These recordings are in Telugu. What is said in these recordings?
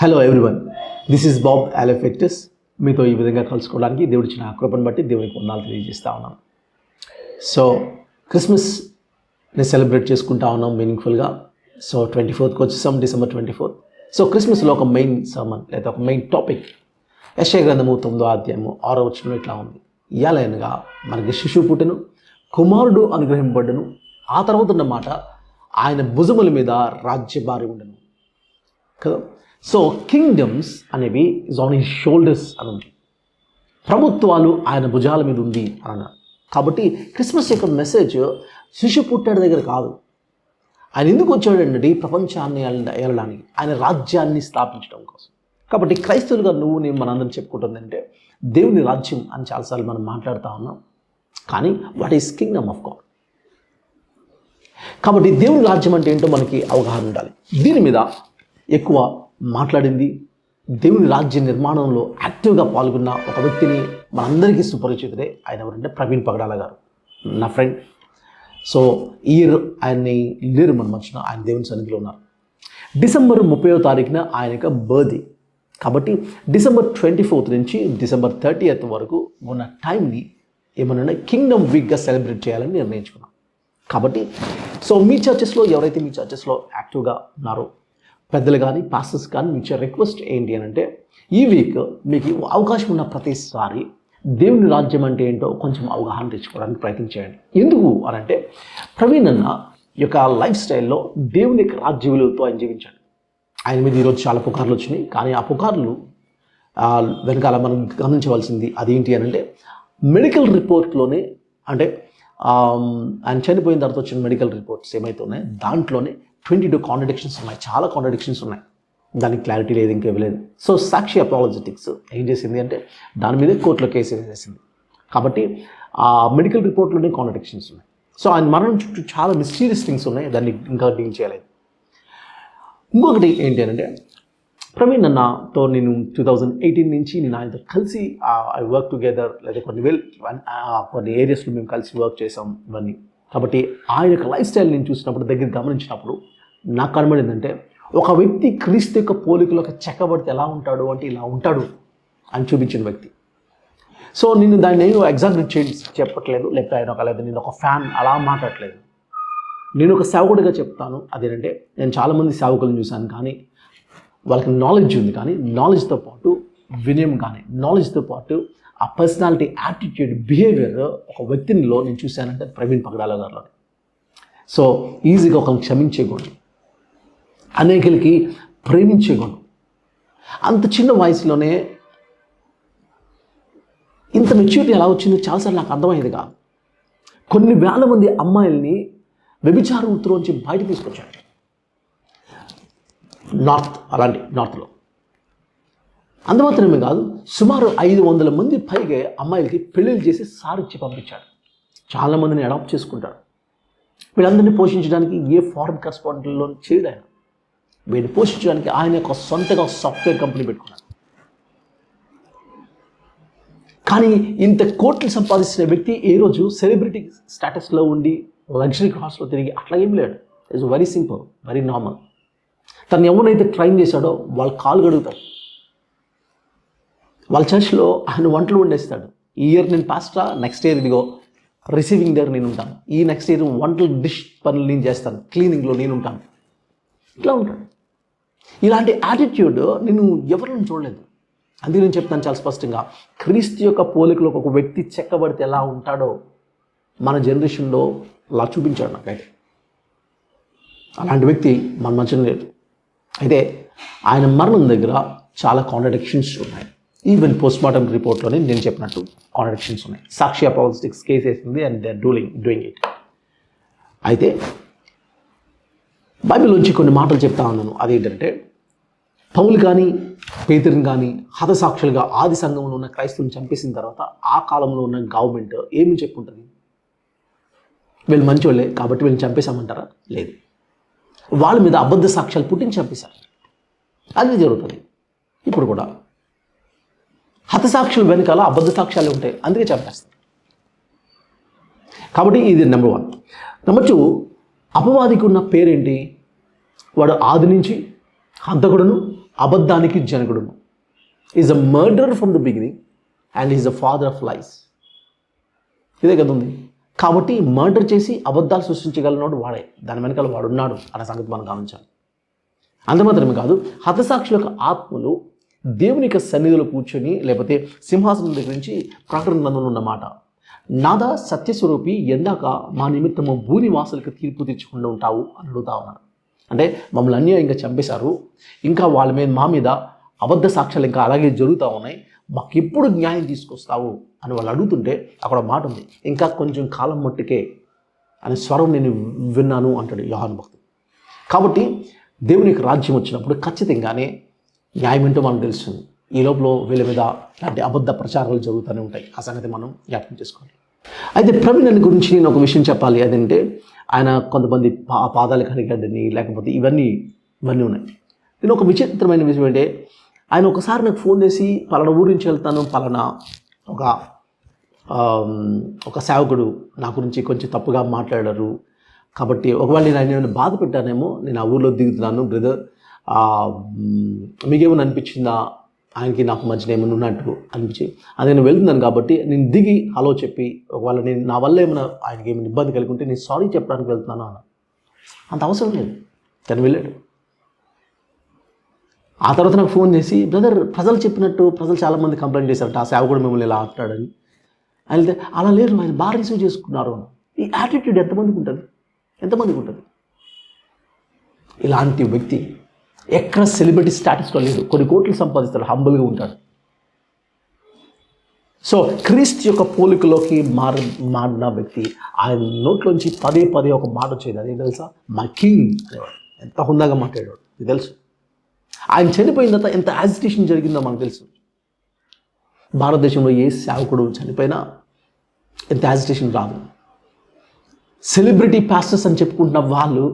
Hello everyone, this is Bob అలెఫెక్టస్. మీతో ఈ విధంగా కలుసుకోవడానికి దేవుడు ఇచ్చిన కృపను బట్టి దేవునికి వందనాలు తెలియజేస్తూ ఉన్నాను. సో క్రిస్మస్ని సెలబ్రేట్ చేసుకుంటా ఉన్నాం మీనింగ్ఫుల్గా. సో 24th వచ్చేసాం, December 24th. సో క్రిస్మస్లో ఒక మెయిన్ సర్మన్ లేదా ఒక మెయిన్ టాపిక్ యెషయా గ్రంథము 9వ అధ్యాయము 6వ వచనంలో ఇట్లా ఉంది: ఇయ్యాలనగా మనకి శిశువు పుట్టెను, కుమారుడు అనుగ్రహింపబడ్డను, ఆ తర్వాత ఉన్న మాట ఆయన భుజముల మీద రాజ్యభారం ఉండను కదా. సో కింగ్డమ్స్ అనేవి ఇస్ ఆన్ హిస్ షోల్డర్స్ అని ఉంది, ప్రభుత్వాలు ఆయన భుజాల మీద ఉంది అని అన్నారు. కాబట్టి క్రిస్మస్ యొక్క మెసేజ్ శిశు పుట్టాడు దగ్గర కాదు. ఆయన ఎందుకు వచ్చాడండి? ప్రపంచాన్ని ఏలడానికి, ఆయన రాజ్యాన్ని స్థాపించడం కోసం. కాబట్టి క్రైస్తవులుగా నువ్వు నేను మనందరం చెప్పుకుంటుందంటే దేవుని రాజ్యం అని చాలాసార్లు మనం మాట్లాడుతూ ఉన్నాం, కానీ what is Kingdom of God. కాబట్టి దేవుని రాజ్యం అంటే ఏంటో మనకి అవగాహన ఉండాలి. దీని మీద ఎక్కువ మాట్లాడింది, దేవుని రాజ్య నిర్మాణంలో యాక్టివ్గా పాల్గొన్న ఒక వ్యక్తిని మనందరికీ సుపరిచితుడే. ఆయన ఎవరంటే ప్రవీణ్ పగడాల గారు, నా ఫ్రెండ్. సో ఈ ఇయర్ ఆయన్ని లేరు మన మధ్యన, ఆయన దేవుని సన్నిధిలో ఉన్నారు. December 30వ తారీఖున ఆయన యొక్క బర్త్డే. కాబట్టి December 24th నుంచి December 30th వరకు ఉన్న టైంని ఏమన్నా కింగ్డమ్ వీక్గా సెలబ్రేట్ చేయాలని నిర్ణయించుకున్నాం. కాబట్టి సో మీ చర్చెస్లో ఎవరైతే మీ చర్చెస్లో యాక్టివ్గా ఉన్నారో పెద్దలు కానీ పాస్టర్స్ కానీ మీ రిక్వెస్ట్ ఏంటి అని అంటే, ఈ వీక్ మీకు అవకాశం ఉన్న ప్రతిసారి దేవుని రాజ్యం అంటే ఏంటో కొంచెం అవగాహన తెచ్చుకోవడానికి ప్రయత్నం చేయండి. ఎందుకు అని అంటే, ప్రవీణ్ అన్న యొక్క లైఫ్ స్టైల్లో దేవుని యొక్క రాజ్య విలువలతో ఆయన జీవించాడు. ఆయన మీద ఈరోజు చాలా పుకార్లు వచ్చినాయి, కానీ ఆ పుకార్లు వెనకాల మనం గమనించవలసింది అదేంటి అని అంటే, మెడికల్ రిపోర్ట్లోనే అంటే ఆయన చనిపోయిన తర్వాత వచ్చిన మెడికల్ రిపోర్ట్స్ ఏమైతే ఉన్నాయో దాంట్లోనే 22 కాంట్రడిక్షన్స్ ఉన్నాయి, చాలా కాంట్రడిక్షన్స్ ఉన్నాయి. దానికి క్లారిటీ లేదు, ఇంకా ఇవ్వలేదు. సో సాక్షి అపాలజెటిక్స్ ఏం చేసింది అంటే దాని మీద కోర్టులో కేసు వేసేసింది. కాబట్టి ఆ మెడికల్ రిపోర్ట్లోనే కాంట్రడిక్షన్స్ ఉన్నాయి. సో ఆయన మరణం చుట్టూ చాలా మిస్టీరియస్ థింగ్స్ ఉన్నాయి, దాన్ని ఇంకా డీల్ చేయలేదు. ఇంకొకటి ఏంటి అంటే, ప్రవీణ్ అన్నతో నేను 2018 నుంచి నేను ఆయనతో కలిసి ఐ వర్క్ టుగెదర్, లేదా కొన్ని ఏరియాస్లో మేము కలిసి వర్క్ చేసాం ఇవన్నీ. కాబట్టి ఆయన యొక్క లైఫ్ స్టైల్ నేను చూసినప్పుడు, దగ్గర గమనించినప్పుడు నాకు కనబడిందంటే, ఒక వ్యక్తి క్రీస్తు యొక్క పోలికలకు చెక్కబడితే ఎలా ఉంటాడు అంటే ఇలా ఉంటాడు అని చూపించిన వ్యక్తి. సో నేను దాన్ని నేను ఎగ్జాక్ట్ చెప్పట్లేదు, లేకపోతే ఆయన లేదా నేను ఒక ఫ్యాన్ అలా మాట్లాడట్లేదు. నేను ఒక సేవకుడిగా చెప్తాను. అదేంటంటే, నేను చాలామంది సేవకులను చూశాను, కానీ వాళ్ళకి నాలెడ్జ్ ఉంది, కానీ నాలెడ్జ్తో పాటు వినయం, కానీ నాలెడ్జ్తో పాటు ఆ పర్సనాలిటీ, యాటిట్యూడ్, బిహేవియర్ ఒక వ్యక్తినిలో నేను చూశానంటే ప్రవీణ్ పగడాల గారిలో. సో ఈజీగా ఒకరిని క్షమించే గుణం, అనేకులకి ప్రేమించే గుణం, అంత చిన్న వయసులోనే ఇంత మెచ్యూరిటీ ఎలా వచ్చిందో చాలాసార్లు నాకు అర్థమయ్యేది కాదు. కొన్ని వేల మంది అమ్మాయిల్ని వ్యభిచార వృత్తిలోంచి బయట తీసుకొచ్చాడు. నార్త్లో అంత మాత్రమే కాదు, సుమారు 500 మంది పైగా అమ్మాయిలకి పెళ్ళిళ్ళు చేసి సారిచ్చి పంపించాడు. చాలామందిని అడాప్ట్ చేసుకుంటాడు. వీళ్ళందరినీ పోషించడానికి ఏ ఫారెన్ కరెస్పాండెంట్లో చేయడు ఆయన. వీడిని పోషించడానికి ఆయన ఒక సొంతగా సాఫ్ట్వేర్ కంపెనీ పెట్టుకున్నాడు. కానీ ఇంత కోట్లు సంపాదించిన వ్యక్తి ఏ రోజు సెలబ్రిటీ స్టేటస్లో ఉండి లగ్జరీ కార్స్లో తిరిగి అట్లా ఏం లేడు. It's very simple, very normal. తను ఎవరినైతే ట్రైన్ చేశాడో వాళ్ళు కాలు గడుగుతాడు. వాళ్ళ చర్చ్లో ఆయన వంటలు వండేస్తాడు. ఈ ఇయర్ నేను పాస్టరా, నెక్స్ట్ ఇయర్ ఇదిగో రిసీవింగ్ దగ్గర నేను ఉంటాను, ఈ నెక్స్ట్ ఇయర్ వంటలు డిష్ పనులు నేను చేస్తాను, క్లీనింగ్లో నేను ఉంటాను. ఇట్లా ఉంటాడు. ఇలాంటి యాటిట్యూడ్ నేను ఎవరిని చూడలేదు. అందుకే నేను చెప్తాను చాలా స్పష్టంగా, క్రీస్తు యొక్క పోలికలో ఒక వ్యక్తి చెక్కబడితే ఎలా ఉంటాడో మన జనరేషన్లో అలా చూపించాడు నాకైతే. అలాంటి వ్యక్తి మన మధ్యన లేదు. అయితే ఆయన మరణం దగ్గర చాలా కాంట్రడిక్షన్స్ ఉన్నాయి. ఈవెన్ పోస్ట్మార్టం రిపోర్ట్లోనే నేను చెప్పినట్టు కాంట్రడిక్షన్స్ ఉన్నాయి. సాక్షి అపాలజెటిక్స్ కేసు వేసింది and they are doing it. అయితే బైబిల్లోంచి కొన్ని మాటలు చెప్తా ఉన్నాను. అదేంటంటే, పౌలు కానీ పేతురుని కానీ హతసాక్షులుగా ఆది సంఘంలో ఉన్న క్రైస్తవుని చంపేసిన తర్వాత ఆ కాలంలో ఉన్న గవర్నమెంట్ ఏమి చెప్పుకుంటుంది? వీళ్ళు మంచోళ్ళే కాబట్టి వీళ్ళని చంపేశామంటారా? లేదు. వాళ్ళ మీద అబద్ధ సాక్ష్యాలు పుట్టించి చంపేశారు. అది జరుగుతుంది ఇప్పుడు కూడా. హతసాక్షులు వెనకాల అబద్ధ సాక్ష్యాలు ఉంటాయి, అందుకే చంపేస్తారు. కాబట్టి ఇది నెంబర్ 1. నెంబర్ 2, అపవాదికి ఉన్న పేరేంటి? వాడు ఆది నుంచి హంతకుడును, అబద్ధానికి జనకుడును. Is a murderer from the beginning and is the father of lies. ఇదే కదా ఉంది. కాబట్టి మర్డర్ చేసి అబద్ధాలు సృష్టించగలిగినోడు వాడే, దాని వెనకాల వాడు ఉన్నాడు అనే సంగతి మనం గమనించాలి. అంత మాత్రమే కాదు, హతసాక్షుల యొక్క ఆత్మలు దేవుని యొక్క సన్నిధిలో కూర్చొని లేకపోతే సింహాసనం దగ్గర నుంచి ప్రకటన గ్రంథంలో ఉన్నమాట, నాదా సత్యస్వరూపి ఎందాక మా నిమిత్తము భూనివాసులకు తీర్పు తెచ్చుకుండా ఉంటావు అని అడుగుతా ఉన్నారు. అంటే మమ్మల్ని అన్యాయంగా చంపేశారు, ఇంకా వాళ్ళ మీద మా మీద అబద్ధ సాక్ష్యాలు ఇంకా అలాగే జరుగుతూ ఉన్నాయి, మాకు ఎప్పుడు న్యాయం తీసుకొస్తావు అని వాళ్ళు అడుగుతుంటే అక్కడ మాట ఉంది, ఇంకా కొంచెం కాలం మట్టుకే అనే స్వరం నేను విన్నాను అంటాడు యోహాను భక్తుడు. కాబట్టి దేవునికి రాజ్యం వచ్చినప్పుడు ఖచ్చితంగానే న్యాయం ఏంటో మనకు తెలుస్తుంది. ఈ లోపల వీళ్ళ మీద అలాంటి అబద్ధ ప్రచారాలు జరుగుతూనే ఉంటాయి. ఆ సంగతి మనం జ్ఞాపకం చేసుకోవాలి. అయితే ప్రవీణ్ అని గురించి నేను ఒక విషయం చెప్పాలి. అదంటే ఆయన కొంతమంది పాదాలు కడిగాడని లేకపోతే ఇవన్నీ ఉన్నాయి. నేను ఒక విచిత్రమైన విషయం అంటే, ఆయన ఒకసారి నాకు ఫోన్ చేసి పలానా ఊరి నుంచి వెళ్తాను, పలానా ఒక సేవకుడు నా గురించి కొంచెం తప్పుగా మాట్లాడారు, కాబట్టి ఒకవేళ నేను ఆయన బాధ పెట్టానేమో, నేను ఆ ఊర్లో దిగుతున్నాను బ్రదర్, మీకేమైనా అనిపించిందా, ఆయనకి నాకు మధ్యన ఏమైనా ఉన్నట్టు అనిపించి అది నేను వెళ్తున్నాను కాబట్టి నేను దిగి హలో చెప్పి, ఒకవేళ నేను నా వల్ల ఏమైనా ఆయనకి ఏమైనా ఇబ్బంది కలిగి ఉంటే నేను సారీ చెప్పడానికి వెళ్తున్నాను అన్న. అంత అవసరం లేదు, తను వెళ్ళాడు. ఆ తర్వాత నాకు ఫోన్ చేసి, బ్రదర్ ప్రజలు చెప్పినట్టు ప్రజలు చాలామంది కంప్లైంట్ చేశారట, ఆ సేవకుడు మిమ్మల్ని ఇలా అంటున్నాడని. ఆయన అయితే అలా లేరు, ఆయన బాగా రిసీవ్ చేసుకున్నారు. ఈ యాటిట్యూడ్ ఎంతమందికి ఉంటుంది? ఇలాంటి వ్యక్తి ఎక్కడ సెలబ్రిటీ స్టాటస్లో లేదు, కొన్ని కోట్లు సంపాదిస్తాడు, హంబుల్గా ఉంటాడు. సో క్రీస్తు యొక్క పోలికలోకి మారిన వ్యక్తి, ఆయన నోట్లోంచి పదే ఒక మాట వచ్చేది, అదే తెలుసా, మై కింగ్ అనేవాడు. ఎంత హుందాగా మాట్లాడేవాడు, ఇది తెలుసు. ఆయన చనిపోయిన తర్వాత ఎంత యాజిటేషన్ జరిగిందో మనకు తెలుసు. భారతదేశంలో ఏ సేవకుడు చనిపోయినా ఎంత యాజిటేషన్ రాదు. సెలబ్రిటీ పాస్టర్స్ అని చెప్పుకుంటున్న వాళ్ళు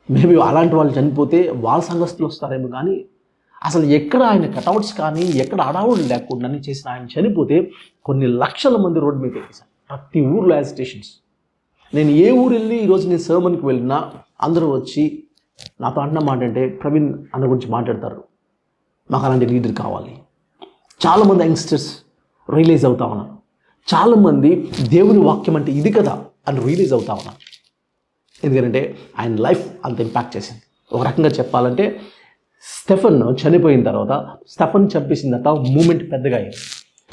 మేబీ అలాంటి వాళ్ళు చనిపోతే వాళ్ళ సంఘస్థులు వస్తారేమో, కానీ అసలు ఎక్కడ ఆయన కటౌట్స్ కానీ ఎక్కడ అడావుడు లేకుండా చేసిన ఆయన చనిపోతే కొన్ని లక్షల మంది రోడ్డు మీద ఎక్కేశారు. ప్రతి ఊర్లో యాజిటేషన్స్. నేను ఏ ఊరు వెళ్ళి ఈరోజు నేను సర్మన్కి వెళ్ళినా అందరూ వచ్చి నాతో అంటున్న మాట అంటే, ప్రవీణ్ అన్న గురించి మాట్లాడతారు, మాకు అలాంటి లీడర్ కావాలి. చాలామంది యంగ్స్టర్స్ రియలైజ్ అవుతా ఉన్నారు. చాలామంది దేవుని వాక్యం అంటే ఇది కదా అని రియలైజ్ అవుతా ఉన్నారు. ఎందుకంటే ఆయన లైఫ్ అంత ఇంపాక్ట్ చేసింది. ఒక రకంగా చెప్పాలంటే స్టెఫన్ చనిపోయిన తర్వాత, స్టెఫన్ చంపేసిన తర్వాత మూమెంట్ పెద్దగా అయింది.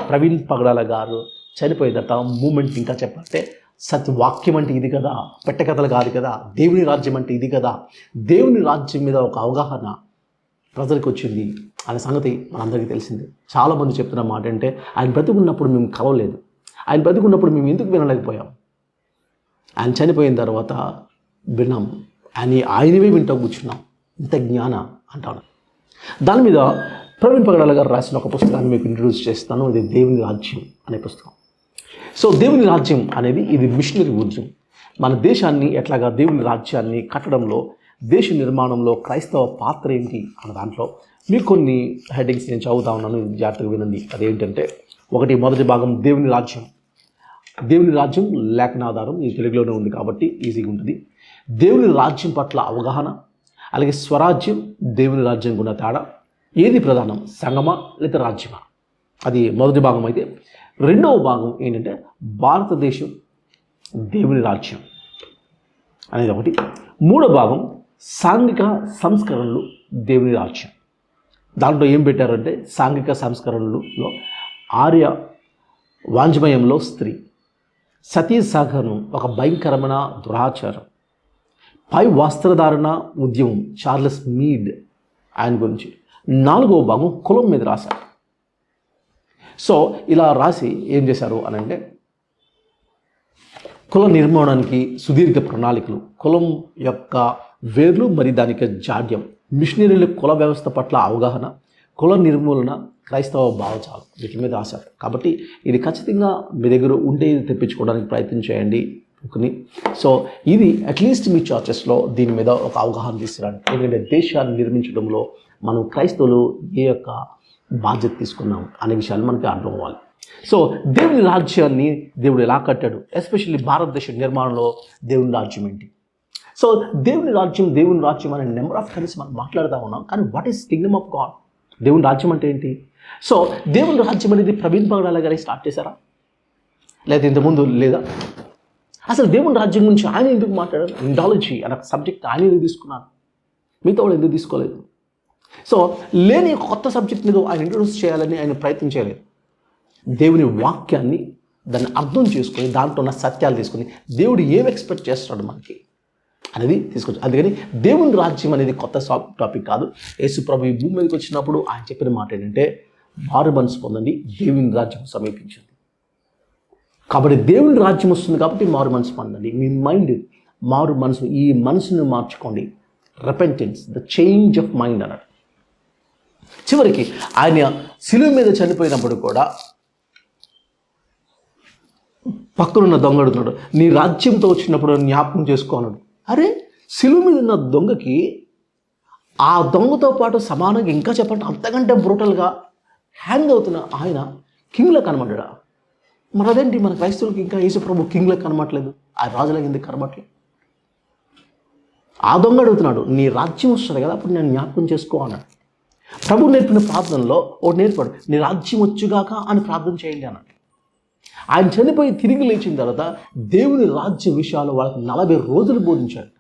ప్రవీణ్ పగడాల గారు చనిపోయిన తర్వాత మూమెంట్ ఇంకా చెప్పాలంటే సత్యవాక్యం అంటే ఇది కదా, పెట్టకథలు కాదు కదా, దేవుని రాజ్యం అంటే ఇది కదా, దేవుని రాజ్యం మీద ఒక అవగాహన ప్రజలకు వచ్చింది అనే సంగతి మనందరికీ తెలిసింది. చాలామంది చెప్తున్న మాట అంటే, ఆయన బ్రతుకున్నప్పుడు మేము కలవలేదు, ఆయన బ్రతుకున్నప్పుడు మేము ఎందుకు వినలేకపోయాం, ఆయన చనిపోయిన తర్వాత విన్నాం, ఆయనవే వింటూ కూర్చున్నాం, ఇంత జ్ఞాన అంటాను. దాని మీద ప్రవీణ్ పగడాల గారు రాసిన ఒక పుస్తకాన్ని మీకు ఇంట్రడ్యూస్ చేస్తాను. ఇది దేవుని రాజ్యం అనే పుస్తకం. సో దేవుని రాజ్యం అనేది ఇది మిషనరీ ఉద్యమం. మన దేశాన్ని ఎట్లాగా దేవుని రాజ్యాన్ని కట్టడంలో, దేశ నిర్మాణంలో క్రైస్తవ పాత్ర ఏంటి అన్న దాంట్లో మీకు కొన్ని హెడ్డింగ్స్ నేను చదువుతా ఉన్నాను, జాగ్రత్తగా వినండి. అదేంటంటే, మొదటి భాగం దేవుని రాజ్యం. దేవుని రాజ్యం లేఖనాధారం ఈ తెలుగులోనే ఉంది కాబట్టి ఈజీగా ఉంటుంది. దేవుని రాజ్యం పట్ల అవగాహన, అలాగే స్వరాజ్యం, దేవుని రాజ్యం కూడా తేడా, ఏది ప్రధానం, సంగమా లేదా రాజ్యమా, అది మొదటి భాగం అయితే. రెండవ భాగం ఏంటంటే భారతదేశం దేవుని రాజ్యం అనేది ఒకటి. మూడో భాగం సాంఘిక సంస్కరణలు దేవుని రాజ్యం. దాంట్లో ఏం పెట్టారంటే, సాంఘిక సంస్కరణలలో ఆర్య వాంఛమయంలో స్త్రీ, సతీ సహగమనం ఒక భయంకరమైన దురాచారం, పై వస్త్రధారణ ఉద్యమం చార్లెస్ మీడ్ ఆయన గురించి. నాలుగవ భాగం కులం మీద రాశారు. సో ఇలా రాసి ఏం చేశారు అని అంటే, కుల నిర్మాణానికి సుదీర్ఘ ప్రణాళికలు, కులం యొక్క వేర్లు మరి దాని యొక్క జాడ్యం, మిషనరీల కుల వ్యవస్థ పట్ల అవగాహన, కుల నిర్మూలన, క్రైస్తవ భావజాలం, వీటి మీద రాశారు. కాబట్టి ఇది ఖచ్చితంగా మీ దగ్గర ఉంటే ఇది తెప్పించుకోవడానికి ప్రయత్నం చేయండి బుక్ని. సో ఇది అట్లీస్ట్ మీ చర్చెస్లో దీని మీద ఒక అవగాహన తీసుకురండి. ఎందుకంటే దేశాన్ని నిర్మించడంలో మనం క్రైస్తవులు ఏ యొక్క బాధ్యత తీసుకున్నాం అనే విషయాలు మనకి అర్థం అవ్వాలి. సో దేవుని రాజ్యాన్ని దేవుడు ఎలా కట్టాడు, ఎస్పెషల్లీ భారతదేశ నిర్మాణంలో దేవుని రాజ్యం ఏంటి. సో దేవుని రాజ్యం అనే నెంబర్ ఆఫ్ టైమ్స్ మనం మాట్లాడుతూ ఉన్నాం. కానీ what is Kingdom of God? దేవుని రాజ్యం అంటే ఏంటి? సో దేవుని రాజ్యం అనేది ప్రవీణ్ పగడాల గారి స్టార్ట్ చేశారా, లేదా ఇంతకుముందు లేదా? అసలు దేవుని రాజ్యం గురించి ఆయన ఎందుకు మాట్లాడారు? ఇండాలజీ అనే సబ్జెక్ట్ ఆయన ఎందుకు తీసుకున్నారు, మిగతా వాళ్ళు ఎందుకు తీసుకోలేదు? సో లేని కొత్త సబ్జెక్ట్ మీద ఆయన ఇంట్రొడ్యూస్ చేయాలని ఆయన ప్రయత్నం చేయలేదు. దేవుని వాక్యాన్ని దాన్ని అర్థం చేసుకొని దాంట్లో ఉన్న సత్యాలు తీసుకొని దేవుడు ఏం ఎక్స్పెక్ట్ చేస్తాడు మనకి అనేది తీసుకొచ్చు. అందుకని దేవుని రాజ్యం అనేది కొత్త టాపిక్ కాదు. యేసు ప్రభు ఈ భూమి మీదకి వచ్చినప్పుడు ఆయన చెప్పిన మాట ఏంటంటే, మారు మనసు పొందండి, దేవుని రాజ్యం సమీపించింది. కాబట్టి దేవుని రాజ్యం వస్తుంది కాబట్టి మారు మనసు పొందండి. మీ మైండ్ మారు మనసు, ఈ మనసును మార్చుకోండి. Repentance, the change of mind అన్నాడు. చివరికి ఆయన శిలువ మీద చనిపోయినప్పుడు కూడా పక్కనున్న దొంగ అడుగుతున్నాడు, నీ రాజ్యంతో వచ్చినప్పుడు జ్ఞాపకం చేసుకోన్నాడు. అరే, శిలువ మీద ఉన్న దొంగకి ఆ దొంగతో పాటు సమానంగా ఇంకా చెప్పండి అంతకంటే బ్రూటల్గా హ్యాంగ్ అవుతున్న ఆయన కింగ్లా కనబడ్డా? మరి అదేంటి మన క్రైస్తవులకి ఇంకా యేసు ప్రభు కింగ్లా కనబడట్లేదు, ఆ రాజులకు ఎందుకు కనబడట్లేదు? ఆ దొంగ అడుగుతున్నాడు, నీ రాజ్యం వస్తుంది కదా అప్పుడు నేను జ్ఞాపకం చేసుకో అన్నాడు. ప్రభు నేర్పిన ప్రార్థనలో ఒకటి నేర్పాడు, నీ రాజ్యం వచ్చుగాక అని ప్రార్థన చేయండి అన్నాడు. ఆయన చనిపోయి తిరిగి లేచిన తర్వాత దేవుని రాజ్య విషయాలు వాళ్ళకి 40 రోజులు బోధించాడు.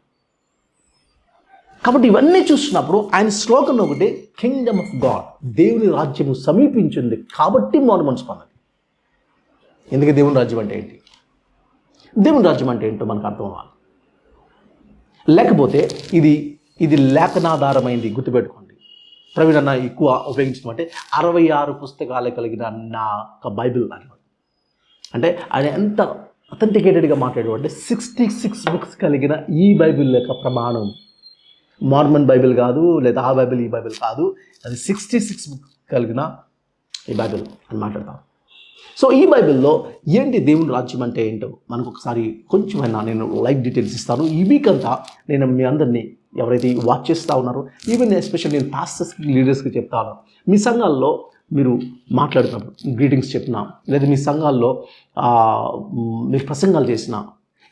కాబట్టి ఇవన్నీ చూస్తున్నప్పుడు ఆయన శ్లోకం ఒకటి, కింగ్డమ్ ఆఫ్ గాడ్, దేవుని రాజ్యము సమీపించింది కాబట్టి మారు మనసు పొందండి. ఎందుకు దేవుని రాజ్యం అంటే ఏంటి, దేవుని రాజ్యం అంటే ఏంటో మనకు అర్థం అవ్వాలి. లేకపోతే ఇది లేఖనాధారమైంది. గుర్తుపెట్టుకోండి, ప్రవీణ్ అన్న ఎక్కువ ఉపయోగించడం అంటే 66 పుస్తకాలు కలిగిన నా బైబిల్ అన్నమాట. అంటే ఆయన ఎంత అథెంటికేటెడ్గా మాట్లాడేవాడు. 66 బుక్స్ కలిగిన ఈ బైబిల్ యొక్క ప్రమాణం, మార్మన్ బైబిల్ కాదు, లేదా ఆ బైబిల్ ఈ బైబిల్ కాదు, అది 66 బుక్స్ కలిగిన ఈ బైబిల్ అని మాట్లాడతాం. సో ఈ బైబిల్లో ఏంటి దేవుని రాజ్యం అంటే ఏంటో మనకు ఒకసారి కొంచెమైనా నేను లైక్ డీటెయిల్స్ ఇస్తాను. ఈ వీక్ అంతా నేను మీ అందరినీ ఎవరైతే వాచ్ చేస్తూ ఉన్నారో, ఈవెన్ ఎస్పెషల్లీ నేను పాస్టర్స్కి, లీడర్స్కి చెప్తా ఉన్నాను, మీ సంఘాల్లో మీరు మాట్లాడుతున్నప్పుడు గ్రీటింగ్స్ చెప్పినా, లేదా మీ సంఘాల్లో మీరు ప్రసంగాలు చేసిన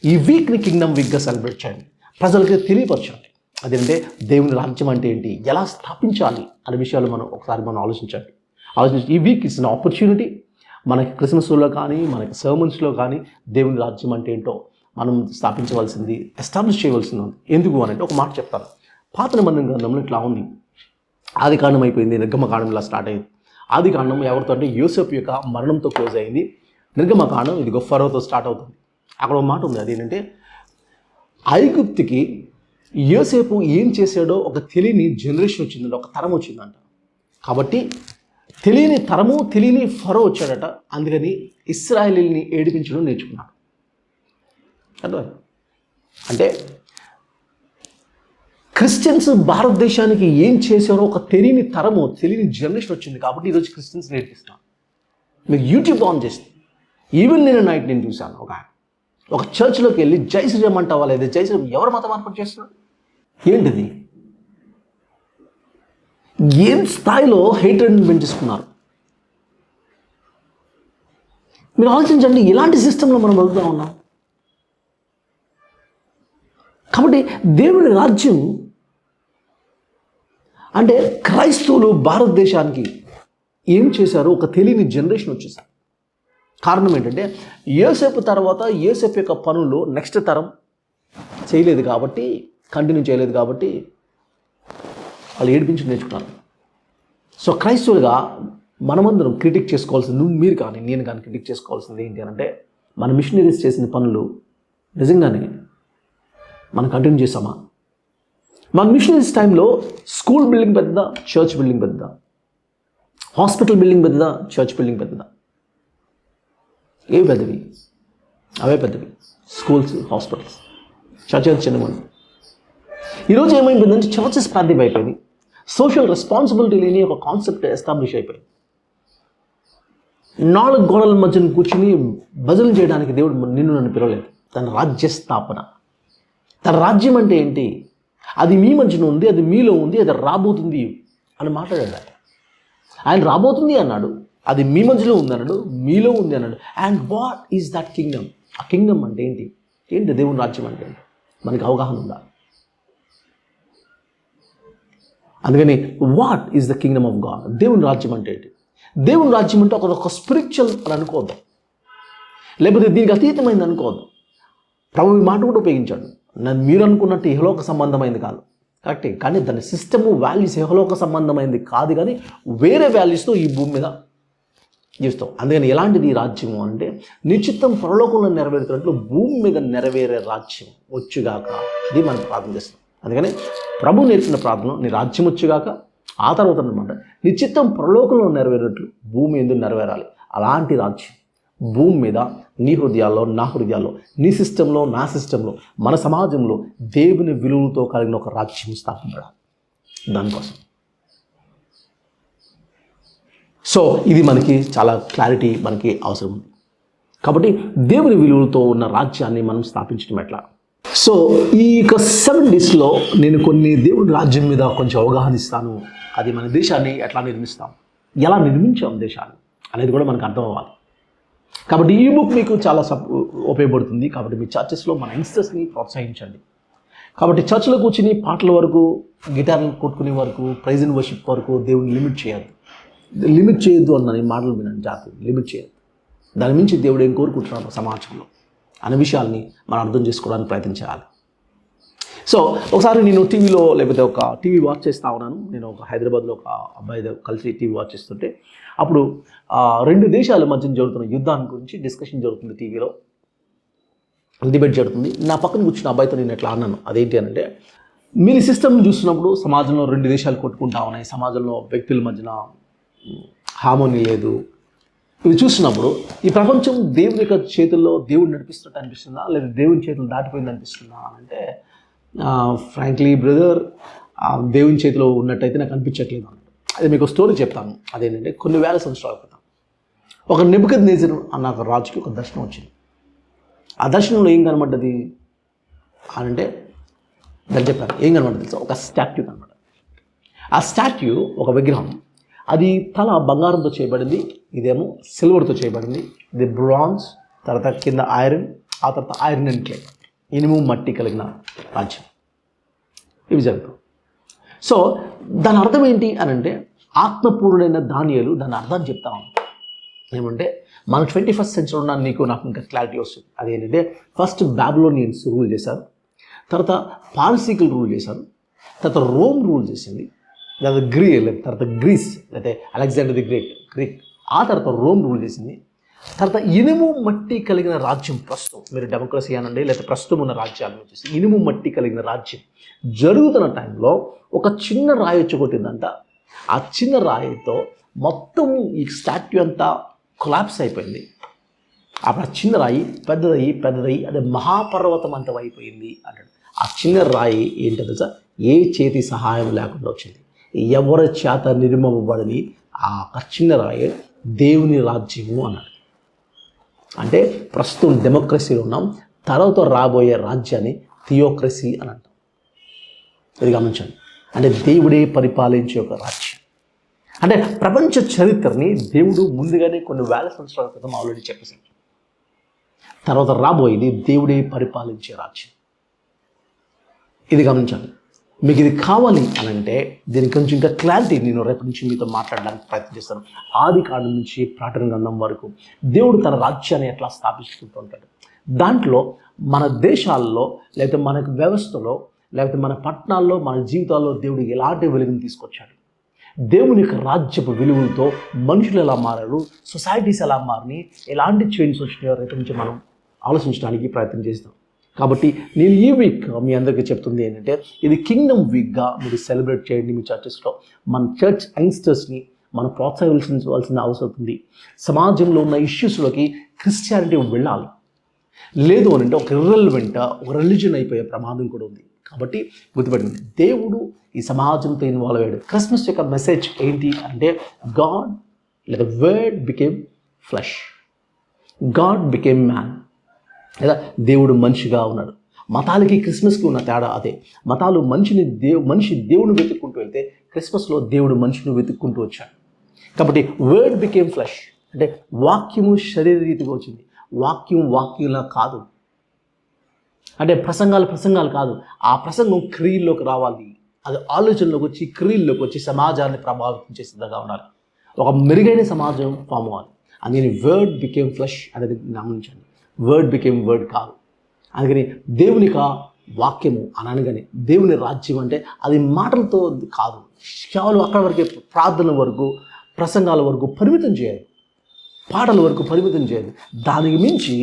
ఈ వీక్ని కింగ్డమ్ వీక్గా సెలబ్రేట్ చేయండి. ప్రజలకి తెలియపరచండి. అదేంటే దేవుని రాజ్యం అంటే ఏంటి, ఎలా స్థాపించాలి అనే విషయాలు మనం ఆలోచించండి. ఈ వీక్ ఇట్స్ అన్ ఆపర్చునిటీ. మనకి క్రిస్మస్లో కానీ మనకి సర్మన్స్లో కానీ దేవుని రాజ్యం అంటే ఏంటో మనం స్థాపించవలసింది, ఎస్టాబ్లిష్ చేయవలసింది ఉంది. ఎందుకు అని అంటే ఒక మాట చెప్తాను. పాత నిబంధన గ్రంథంలో ఇట్లా ఉంది. ఆది కాండం అయిపోయింది, నిర్గమకాండం ఇలా స్టార్ట్ అయింది. ఆది కాండం ఎవరితో అంటే యోసేపు యొక్క మరణంతో క్లోజ్ అయింది. నిర్గమకాండం ఇదిగో ఫరోతో స్టార్ట్ అవుతుంది. అక్కడ ఒక మాట ఉంది, అదేంటంటే ఐగుప్తుకి యోసేపు ఏం చేశాడో ఒక తెలియని జనరేషన్ వచ్చిందంట, ఒక తరం వచ్చిందంట. కాబట్టి తెలియని తరము, తెలియని ఫరో వచ్చాడట. అందుకని ఇశ్రాయేలీని ఏడిపించడం నేర్చుకున్నాడు. అంటే క్రిస్టియన్స్ భారతదేశానికి ఏం చేశారో ఒక తెలియని తరము, తెలియని జనరేషన్ వచ్చింది. కాబట్టి ఈరోజు క్రిస్టియన్స్ నేర్పిస్తున్నాను. మీకు యూట్యూబ్ ఆన్ చేస్తుంది. ఈవెన్ నైట్ నేను చూశాను, ఒక చర్చ్లోకి వెళ్ళి జై శ్రీరామ్ అంటావా, లేదా జై శ్రీరామ్ ఎవరు మతం మార్పు చేస్తున్నారు? ఏంటిది? ఏం స్థాయిలో హేట్రెడ్ని పెంచుకున్నారు? మీరు ఆలోచించండి, ఇలాంటి సిస్టంలో మనం బతుకుతూ ఉన్నాం. కాబట్టి దేవుని రాజ్యం అంటే క్రైస్తవులు భారతదేశానికి ఏం చేశారో ఒక తెలియని జనరేషన్ వచ్చేసారు. కారణం ఏంటంటే యోసేపు తర్వాత యోసేపు యొక్క పనులు నెక్స్ట్ తరం చేయలేదు కాబట్టి, కంటిన్యూ చేయలేదు కాబట్టి వాళ్ళు ఏడిపించి నేర్చుకున్నారు. సో క్రైస్తవులుగా మనమందరం క్రిటిక్ చేసుకోవాల్సింది, మీరు కానీ నేను కానీ క్రిటిక్ చేసుకోవాల్సింది ఏంటి అంటే, మన మిషనరీస్ చేసిన పనులు నిజంగానే మనం కంటిన్యూ చేసామా? మన మిషనరీస్ టైంలో స్కూల్ బిల్డింగ్ పెద్దదా, చర్చ్ బిల్డింగ్ పెద్దదా? హాస్పిటల్ బిల్డింగ్ పెద్దదా, చర్చ్ బిల్డింగ్ పెద్దదా? ఏవి పెద్దవి? అవే పెద్దవి. Schools, hospitals. చర్చెస్ చిన్నమంది. ఈరోజు ఏమైపోయిందంటే చర్చెస్ ప్రాంతం అయిపోయింది. సోషల్ రెస్పాన్సిబిలిటీ లేని ఒక కాన్సెప్ట్ ఎస్టాబ్లిష్ అయిపోయింది. 4 గోడల మధ్యన కూర్చుని భజన చేయడానికి దేవుడు నన్ను పిలవలేదు. తన రాజ్య స్థాపన, తన రాజ్యం అంటే ఏంటి, అది మీ మధ్యన ఉంది, అది మీలో ఉంది, అది రాబోతుంది అని మాట్లాడాడు. ఆయన రాబోతుంది అన్నాడు, అది మీ మధ్యలో ఉంది అన్నాడు, మీలో ఉంది అన్నాడు. And what is that Kingdom? ఆ కింగ్డమ్ అంటే ఏంటి? దేవుని రాజ్యం అంటే ఏంటి? మనకి అవగాహన ఉందా? అందుకని what is the Kingdom of God? దేవుని రాజ్యం అంటే ఏంటి? దేవుని రాజ్యం అంటే ఒక స్పిరిచువల్ అని అనుకోవద్దు, లేకపోతే దీనికి అతీతమైంది అనుకోవద్దు. ప్రభు ఈ మాట కూడా ఉపయోగించాడు. మీరు అనుకున్నట్టు ఇహలోక సంబంధమైంది కాదు, కరెక్టే, కానీ దాని సిస్టము వాల్యూస్ ఇహలోక సంబంధమైంది కాదు, కానీ వేరే వాల్యూస్తో ఈ భూమి మీద జీవిస్తాం. అందుకని ఎలాంటిది ఈ రాజ్యము అంటే నిశ్చితం పరలోకంలో నెరవేరుతున్నట్లు భూమి మీద నెరవేరే రాజ్యం వచ్చుగాక. ఇది మనం ప్రార్థన చేస్తాం. అందుకని ప్రభు నేర్పిన ప్రార్థన, నీ రాజ్యం వచ్చుగాక, ఆ తర్వాత అనమాట నిశ్చితం పరలోకంలో నెరవేరినట్లు భూమి ఎందుకు నెరవేరాలి. అలాంటి రాజ్యం భూమి మీద నీ హృదయాల్లో, నా హృదయాల్లో, నీ సిస్టంలో, నా సిస్టంలో, మన సమాజంలో దేవుని విలువలతో కలిగిన ఒక రాజ్యం స్థాపించబడాలి. దానికోసం సో ఇది మనకి చాలా క్లారిటీ మనకి అవసరం ఉంది. కాబట్టి దేవుని విలువలతో ఉన్న రాజ్యాన్ని మనం స్థాపించడం ఎట్లా? సో ఈ 7 daysలో నేను కొన్ని దేవుని రాజ్యం మీద కొంచెం అవగాహన ఇస్తాను. అది మన దేశాన్ని ఎట్లా నిర్మిస్తాం, ఎలా నిర్మించాం దేశాన్ని అనేది కూడా మనకు అర్థం అవ్వాలి. కాబట్టి ఈ బుక్ మీకు చాలా ఉపయోగపడుతుంది. కాబట్టి మీ చర్చెస్లో మన యంగ్స్టర్స్ని ప్రోత్సహించండి. కాబట్టి చర్చ్లో కూర్చుని పాటల వరకు, గిటార్లు కొట్టుకునే వరకు, ప్రైజ్ అండ్ వర్షిప్ వరకు దేవుని లిమిట్ చేయొద్దు అన్న మాటలు వినండి. జాగ్రత్త, లిమిట్ చేయొద్దు. దాని మించి దేవుడు ఏం కోరుకుంటున్నాడు సమాజంలో అనే విషయాల్ని మనం అర్థం చేసుకోవడానికి ప్రయత్నం చేయాలి. సో ఒకసారి నేను టీవీలో, లేకపోతే ఒక టీవీ వాచ్ చేస్తూ ఉన్నాను. నేను ఒక హైదరాబాద్లో ఒక అబ్బాయితో కలిసి టీవీ వాచ్ చేస్తుంటే అప్పుడు 2 దేశాల మధ్య జరుగుతున్న యుద్ధాన్ని గురించి డిస్కషన్ జరుగుతుంది, టీవీలో డిబేట్ జరుగుతుంది. నా పక్కన కూర్చున్న అబ్బాయితో నేను ఎట్లా అన్నాను, అదేంటి అంటే, మీరు సిస్టమ్ చూస్తున్నప్పుడు సమాజంలో 2 దేశాలు కొట్టుకుంటా ఉన్నాయి, సమాజంలో వ్యక్తుల మధ్యన హార్మోనీ లేదు, ఇవి చూసినప్పుడు ఈ ప్రపంచం దేవుని యొక్క చేతుల్లో దేవుడు నడిపిస్తున్నట్టు అనిపిస్తుందా, లేదా దేవుని చేతులు దాటిపోయింది అనిపిస్తుందా అని అంటే, ఫ్రాంక్లీ బ్రదర్, దేవుని చేతిలో ఉన్నట్టయితే నాకు అనిపించట్లేదు అన్నాడు. అది మీకు స్టోరీ చెప్తాను. అదేంటంటే, కొన్ని వేల సంవత్సరాల క్రితం ఒక నెబుకద్నెజరు అన్న ఒక రాజుకి ఒక దర్శనం వచ్చింది. ఆ దర్శనంలో ఏం కనబడ్డది అని అంటే, దాన్ని చెప్పాను ఏం కనబడ్డది తెలుసా? ఒక స్టాట్యూ కనబడ్డది. ఆ స్టాట్యూ ఒక విగ్రహం. అది తల బంగారంతో చేయబడింది, ఇదేమో సిల్వర్తో చేయబడింది. ఇది బ్రాంజ్, తర్వాత కింద ఐరన్, ఆ తర్వాత ఐరన్ అండ్ క్లే, ఇనుము మట్టి కలిగిన రాజ్యం. ఇవి జరుగుతాయి. సో దాని అర్థం ఏంటి అని అంటే, ఆత్మపూర్ణుడైన దానియేలు దాని అర్థాన్ని చెప్తా ఉన్నాను. ఏమంటే, మన 21st century ఉన్న నాకు ఇంకా క్లారిటీ వస్తుంది. అదేంటంటే, ఫస్ట్ బాబిలోనియన్స్ రూల్ చేశారు, తర్వాత పారసీకులు రూల్ చేశారు, తర్వాత రోమ్ రూల్ చేసింది, తర్వాత గ్రీస్, లేకపోతే అలెగ్జాండర్ ది గ్రీక్, ఆ తర్వాత రోమ్ రూల్ చేసింది. తర్వాత ఇనుము మట్టి కలిగిన రాజ్యం, ప్రస్తుతం మీరు డెమోక్రసీ అనండి, లేకపోతే ప్రస్తుతం ఉన్న రాజ్యాలను చూసి ఇనుము మట్టి కలిగిన రాజ్యం జరుగుతున్న టైంలో ఒక చిన్న రాయి వచ్చి కొట్టిందంట. ఆ చిన్న రాయితో మొత్తం ఈ స్టాట్యూ అంతా కొలాప్స్ అయిపోయింది. అప్పుడు ఆ చిన్న రాయి పెద్దదయ్యి అది మహాపర్వతం అంత అయిపోయింది అంటాడు. ఆ చిన్న రాయి ఏంటో తెలుసా? ఏ చేతి సహాయం లేకుండా వచ్చింది, ఎవరి చేత నిర్మమబడని ఆ చిన్న రాయి దేవుని రాజ్యము అన్నాడు. అంటే ప్రస్తుతం డెమోక్రసీలో ఉన్నాం, తర్వాత రాబోయే రాజ్యాన్ని థియోక్రసీ అని అంటాం. ఇది గమనించండి. అంటే దేవుడే పరిపాలించే ఒక రాజ్యం. అంటే ప్రపంచ చరిత్రని దేవుడు ముందుగానే కొన్ని వేల సంవత్సరాల క్రితం ఆల్రెడీ చెప్పేసి, తర్వాత రాబోయేది దేవుడే పరిపాలించే రాజ్యం. ఇది గమనించండి. మీకు ఇది కావాలి అని అంటే దీనికి కొంచెం ఇంకా క్లారిటీ నేను రేపటి నుంచి మీతో మాట్లాడడానికి ప్రయత్నం చేస్తాను. ఆది కాండం నుంచి ప్రకటన గ్రంథం వరకు దేవుడు తన రాజ్యాన్ని ఎట్లా స్థాపిస్తుంటూ ఉంటాడు. దాంట్లో మన దేశాల్లో, లేకపోతే మన వ్యవస్థలో, లేకపోతే మన పట్టణాల్లో, మన జీవితాల్లో దేవుడు ఎలాంటి వెలుగుని తీసుకొచ్చాడు, దేవుని యొక్క రాజ్యపు విలువలతో మనుషులు ఎలా మారారు, సొసైటీస్ ఎలా మారినాయి, ఎలాంటి చేంజ్ వచ్చినాయో రేపటి నుంచి మనం ఆలోచించడానికి ప్రయత్నం చేస్తాం. కాబట్టి నేను ఈ వీక్ మీ అందరికీ చెప్తుంది ఏంటంటే, ఇది కింగ్డమ్ వీక్గా మీరు సెలబ్రేట్ చేయండి. మీ చర్చెస్లో మన చర్చ్ యంగ్స్టర్స్ని మనం ప్రోత్సహించవలసిన అవసరం ఉంది. సమాజంలో ఉన్న ఇష్యూస్లోకి క్రిస్టియానిటీ వెళ్ళాలి. లేదు అని అంటే ఒక ఇర్రెలవెంట్, ఒక రిలీజన్ అయిపోయే ప్రమాదం కూడా ఉంది. కాబట్టి గుర్తుపెట్టండి, దేవుడు ఈ సమాజంతో ఇన్వాల్వ్ అయ్యాడు. క్రిస్మస్ యొక్క మెసేజ్ ఏంటి అంటే, గాడ్ లేదా word became flesh, God became man, లేదా దేవుడు మనిషిగా ఉన్నాడు. మతాలకి క్రిస్మస్కి ఉన్న తేడా అదే. మతాలు మనిషి దేవుని వెతుక్కుంటూ వెళ్తే, క్రిస్మస్లో దేవుడు మనిషిని వెతుక్కుంటూ వచ్చాడు. కాబట్టి వర్డ్ బికేమ్ ఫ్లెష్ అంటే వాక్యము శరీర రీతిగా వచ్చింది. వాక్యంలా కాదు అంటే ప్రసంగాలు కాదు, ఆ ప్రసంగం క్రియల్లోకి రావాలి. అది ఆలోచనలోకి వచ్చి క్రియల్లోకి వచ్చి సమాజాన్ని ప్రభావితం చేసేదిగా ఉండాలి. ఒక మెరుగైన సమాజం ఫామ్ అవ్వాలి. అందుకని వర్డ్ బికేమ్ ఫ్లెష్ అనేది గమనించండి. వర్డ్ బికేమ్ వర్డ్ కాదు. అందుకని దేవుని యొక్క వాక్యము అనగానే దేవుని రాజ్యం అంటే అది మాటలతో కాదు, కేవలం అక్కడ వరకే ప్రార్థన వరకు, ప్రసంగాల వరకు పరిమితం చేయాలి, పాటల వరకు పరిమితం చేయదు. దానికి మించి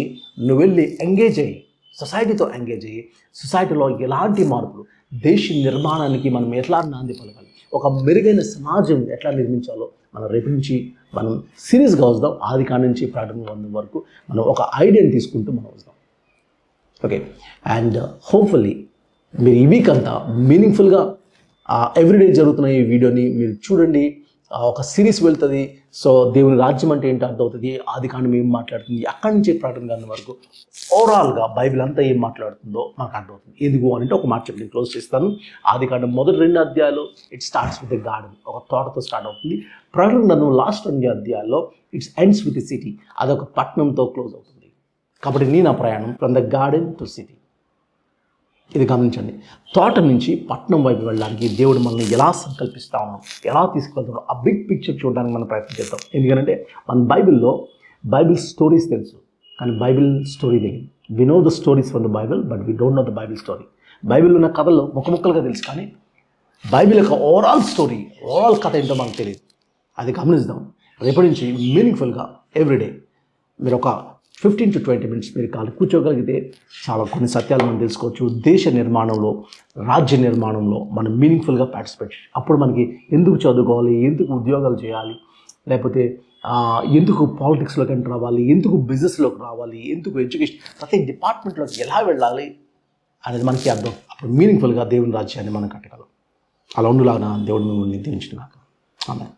నువ్వు వెళ్ళి ఎంగేజ్ అయ్యి, సొసైటీతో ఎంగేజ్ అయ్యి, సొసైటీలో ఎలాంటి మార్పులు, దేశ నిర్మాణానికి మనం ఎట్లా నాంది పలకాలి, ఒక మెరుగైన సమాజం ఎట్లా నిర్మించాలో మనం రేపు నుంచి మనం సీరియస్గా వద్దాం. ఆది కాండం నుంచి ప్రకటన గ్రంథం వరకు మనం ఒక ఐడియాని తీసుకుంటూ మనం వద్దాం. ఓకే, అండ్ హోప్ఫుల్లీ మీరు ఈ వీక్ అంతా మీనింగ్ఫుల్గా ఎవ్రీడే జరుగుతున్న ఈ వీడియోని మీరు చూడండి. ఒక సిరీస్ వెళ్తుంది. సో దేవుని రాజ్యం అంటే ఏంటో అర్థమవుతుంది, ఆది కాండం ఏం మాట్లాడుతుంది, అక్కడి నుంచి ప్రకటన గ్రంథం వరకు ఓవరాల్గా బైబిల్ అంతా ఏం మాట్లాడుతుందో మనకు అర్థమవుతుంది. ఎందుకు అంటే ఒక మాట చెప్పి నేను క్లోజ్ చేస్తాను. ఆది కాండం మొదటి 2 అధ్యాయాలు it starts with a garden, ఒక తోటతో స్టార్ట్ అవుతుంది. ప్రకటన గ్రంథం లాస్ట్ 2 అధ్యాయాల్లో it's ends with a city, అదొక పట్టణంతో క్లోజ్ అవుతుంది. కాబట్టి నా ప్రయాణం from the garden to city. ఇది గమనించండి. తోట నుంచి పట్టణం వైపు వెళ్ళడానికి దేవుడు మనల్ని ఎలా సంకల్పిస్తా ఉన్నాం, ఎలా తీసుకెళ్తున్నాం, ఆ బిగ్ పిక్చర్ చూడడానికి మనం ప్రయత్నం చేద్దాం. ఎందుకంటే మన బైబిల్ స్టోరీస్ తెలుసు, కానీ బైబిల్ స్టోరీ తెలియదు. We know the stories from the Bible, but we don't know the Bible story. Bible ఉన్న కథలు ముక్కలుగా తెలుసు, కానీ బైబిల్ యొక్క ఓవరాల్ కథ ఏంటో మనకు తెలియదు. అది గమనిద్దాం. రేపటి నుంచి మీనింగ్ఫుల్గా ఎవ్రీడే మీరు ఒక 15 to 20 minutes మీరు కాలు కూర్చోగలిగితే చాలా కొన్ని సత్యాలు మనం తెలుసుకోవచ్చు. దేశ నిర్మాణంలో, రాజ్య నిర్మాణంలో మనం మీనింగ్ఫుల్గా పార్టిసిపేట్. అప్పుడు మనకి ఎందుకు చదువుకోవాలి, ఎందుకు ఉద్యోగాలు చేయాలి, లేకపోతే ఎందుకు పాలిటిక్స్లోకి ఎంటర్ అవ్వాలి, ఎందుకు బిజినెస్లోకి రావాలి, ఎందుకు ఎడ్యుకేషన్, ప్రతి డిపార్ట్మెంట్లోకి ఎలా వెళ్ళాలి అనేది మనకి అర్థం. అప్పుడు మీనింగ్ఫుల్గా దేవుని రాజ్యాన్ని మనం కట్టగలం. అలా ఉండేలాగా దేవుడు మిమ్మల్ని దీవించుగాక. ఆమేన్.